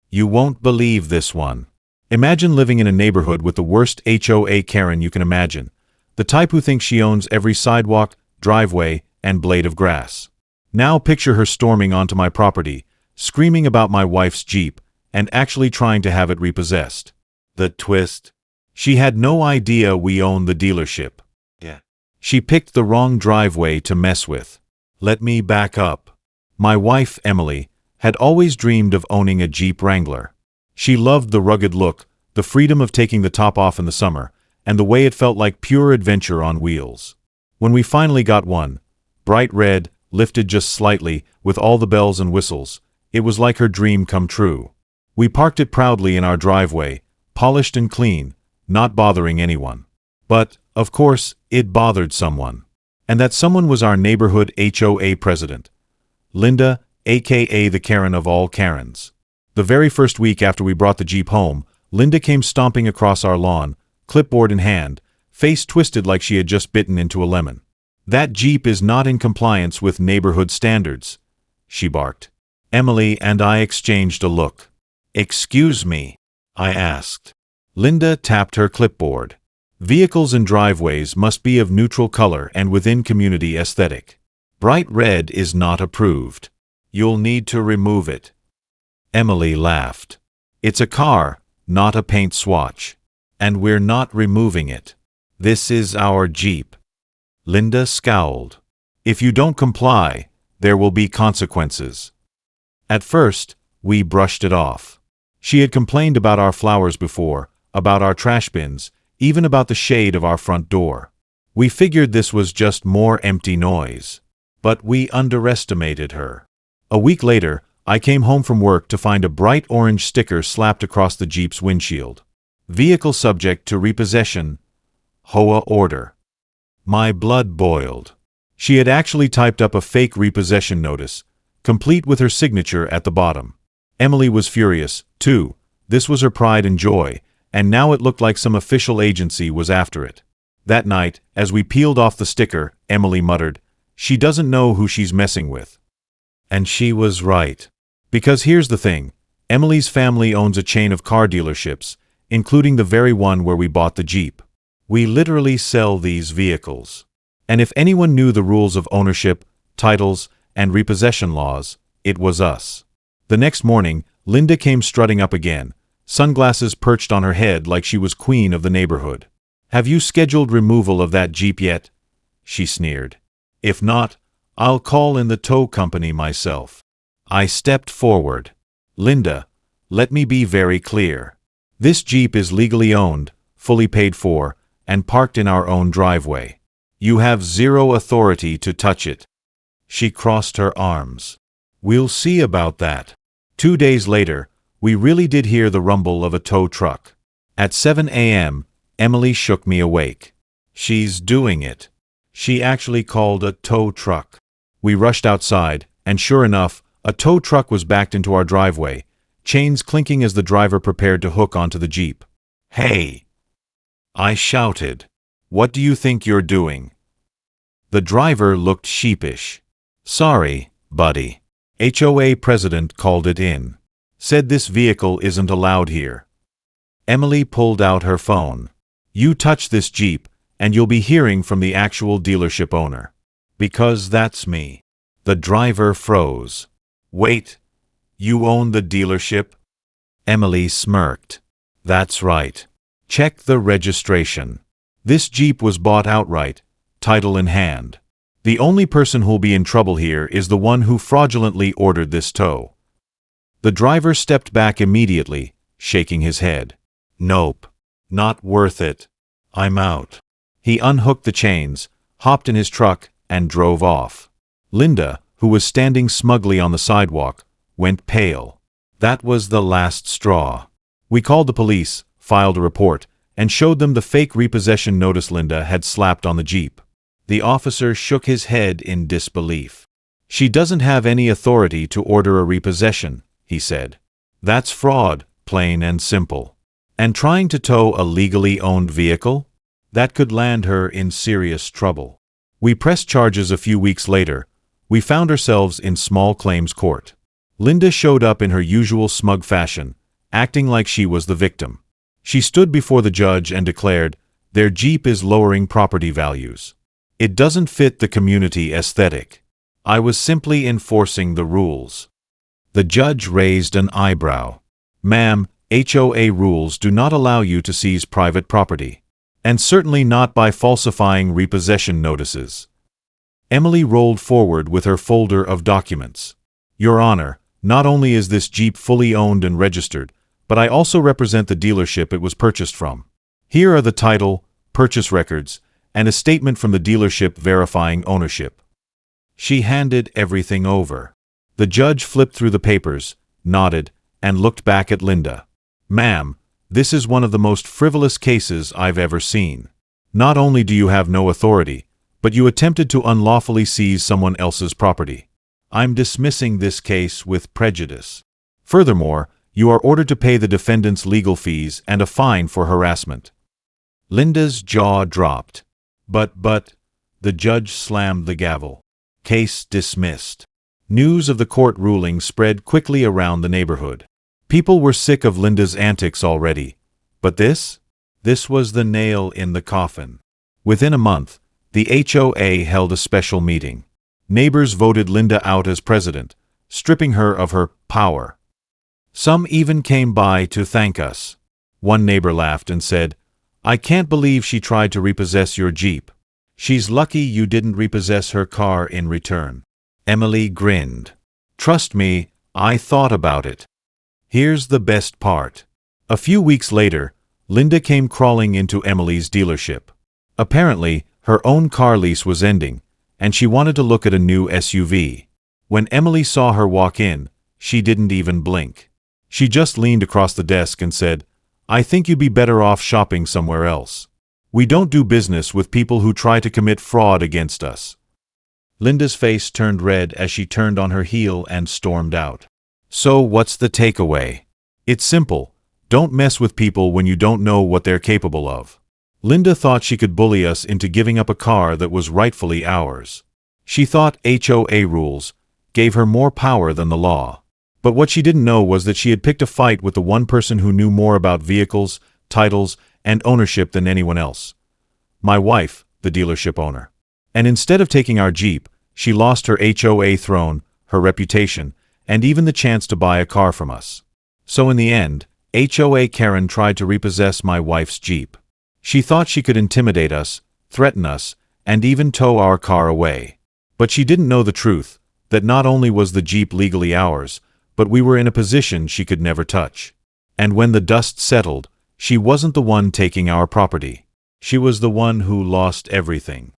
You won't believe this one. Imagine living in a neighborhood with the worst HOA Karen you can imagine. The type who thinks she owns every sidewalk, driveway, and blade of grass. Now picture her storming onto my property, screaming about my wife's Jeep, and actually trying to have it repossessed. The twist? She had no idea we own the dealership. She picked the wrong driveway to mess with. Let me back up. My wife, Emily, had always dreamed of owning a Jeep Wrangler. She loved the rugged look, the freedom of taking the top off in the summer, and the way it felt like pure adventure on wheels. When we finally got one, bright red, lifted just slightly, with all the bells and whistles, it was like her dream come true. We parked it proudly in our driveway, polished and clean, not bothering anyone. But, of course, it bothered someone. And that someone was our neighborhood HOA president, Linda, aka the Karen of all Karens. The very first week after we brought the Jeep home, Linda came stomping across our lawn, clipboard in hand, face twisted like she had just bitten into a lemon. "That Jeep is not in compliance with neighborhood standards," she barked. Emily and I exchanged a look. "Excuse me?" I asked. Linda tapped her clipboard. "Vehicles and driveways must be of neutral color and within community aesthetic. Bright red is not approved. You'll need to remove it." Emily laughed. "It's a car, not a paint swatch. And we're not removing it. This is our Jeep." Linda scowled. "If you don't comply, there will be consequences." At first, we brushed it off. She had complained about our flowers before, about our trash bins, even about the shade of our front door. We figured this was just more empty noise. But we underestimated her. A week later, I came home from work to find a bright orange sticker slapped across the Jeep's windshield. "Vehicle subject to repossession. HOA order." My blood boiled. She had actually typed up a fake repossession notice, complete with her signature at the bottom. Emily was furious, too. This was her pride and joy, and now it looked like some official agency was after it. That night, as we peeled off the sticker, Emily muttered, "She doesn't know who she's messing with." And she was right. Because here's the thing, Emily's family owns a chain of car dealerships, including the very one where we bought the Jeep. We literally sell these vehicles. And if anyone knew the rules of ownership, titles, and repossession laws, it was us. The next morning, Linda came strutting up again, sunglasses perched on her head like she was queen of the neighborhood. "Have you scheduled removal of that Jeep yet?" she sneered. "If not, I'll call in the tow company myself." I stepped forward. "Linda, let me be very clear. This Jeep is legally owned, fully paid for, and parked in our own driveway. You have zero authority to touch it." She crossed her arms. "We'll see about that." 2 days later, we really did hear the rumble of a tow truck. At 7 a.m., Emily shook me awake. "She's doing it." She actually called a tow truck. We rushed outside, and sure enough, a tow truck was backed into our driveway, chains clinking as the driver prepared to hook onto the Jeep. "Hey!" I shouted. "What do you think you're doing?" The driver looked sheepish. "Sorry, buddy. HOA president called it in. Said this vehicle isn't allowed here." Emily pulled out her phone. "You touch this Jeep, and you'll be hearing from the actual dealership owner." "Because that's me." The driver froze. "Wait, you own the dealership?" Emily smirked. "That's right. Check the registration. This Jeep was bought outright, title in hand. The only person who'll be in trouble here is the one who fraudulently ordered this tow." The driver stepped back immediately, shaking his head. "Nope. Not worth it. I'm out." He unhooked the chains, hopped in his truck, and drove off. Linda, who was standing smugly on the sidewalk, went pale. That was the last straw. We called the police, filed a report, and showed them the fake repossession notice Linda had slapped on the Jeep. The officer shook his head in disbelief. "She doesn't have any authority to order a repossession," he said. "That's fraud, plain and simple. And trying to tow a legally owned vehicle? That could land her in serious trouble." We pressed charges a few weeks later. We found ourselves in small claims court. Linda showed up in her usual smug fashion, acting like she was the victim. She stood before the judge and declared, "Their Jeep is lowering property values. It doesn't fit the community aesthetic. I was simply enforcing the rules." The judge raised an eyebrow. "Ma'am, HOA rules do not allow you to seize private property. And certainly not by falsifying repossession notices." Emily rolled forward with her folder of documents. "Your Honor, not only is this Jeep fully owned and registered, but I also represent the dealership it was purchased from. Here are the title, purchase records, and a statement from the dealership verifying ownership." She handed everything over. The judge flipped through the papers, nodded, and looked back at Linda. "Ma'am, this is one of the most frivolous cases I've ever seen. Not only do you have no authority, but you attempted to unlawfully seize someone else's property. I'm dismissing this case with prejudice. Furthermore, you are ordered to pay the defendant's legal fees and a fine for harassment." Linda's jaw dropped. But, the judge slammed the gavel. Case dismissed. News of the court ruling spread quickly around the neighborhood. People were sick of Linda's antics already. But this was the nail in the coffin. Within a month, the HOA held a special meeting. Neighbors voted Linda out as president, stripping her of her power. Some even came by to thank us. One neighbor laughed and said, "I can't believe she tried to repossess your Jeep. She's lucky you didn't repossess her car in return." Emily grinned. "Trust me, I thought about it." Here's the best part. A few weeks later, Linda came crawling into Emily's dealership. Apparently, her own car lease was ending, and she wanted to look at a new SUV. When Emily saw her walk in, she didn't even blink. She just leaned across the desk and said, "I think you'd be better off shopping somewhere else. We don't do business with people who try to commit fraud against us." Linda's face turned red as she turned on her heel and stormed out. So what's the takeaway? It's simple. Don't mess with people when you don't know what they're capable of. Linda thought she could bully us into giving up a car that was rightfully ours. She thought HOA rules gave her more power than the law. But what she didn't know was that she had picked a fight with the one person who knew more about vehicles, titles, and ownership than anyone else. My wife, the dealership owner. And instead of taking our Jeep, she lost her HOA throne, her reputation, and even the chance to buy a car from us. So in the end, HOA Karen tried to repossess my wife's Jeep. She thought she could intimidate us, threaten us, and even tow our car away. But she didn't know the truth, that not only was the Jeep legally ours, but we were in a position she could never touch. And when the dust settled, she wasn't the one taking our property. She was the one who lost everything.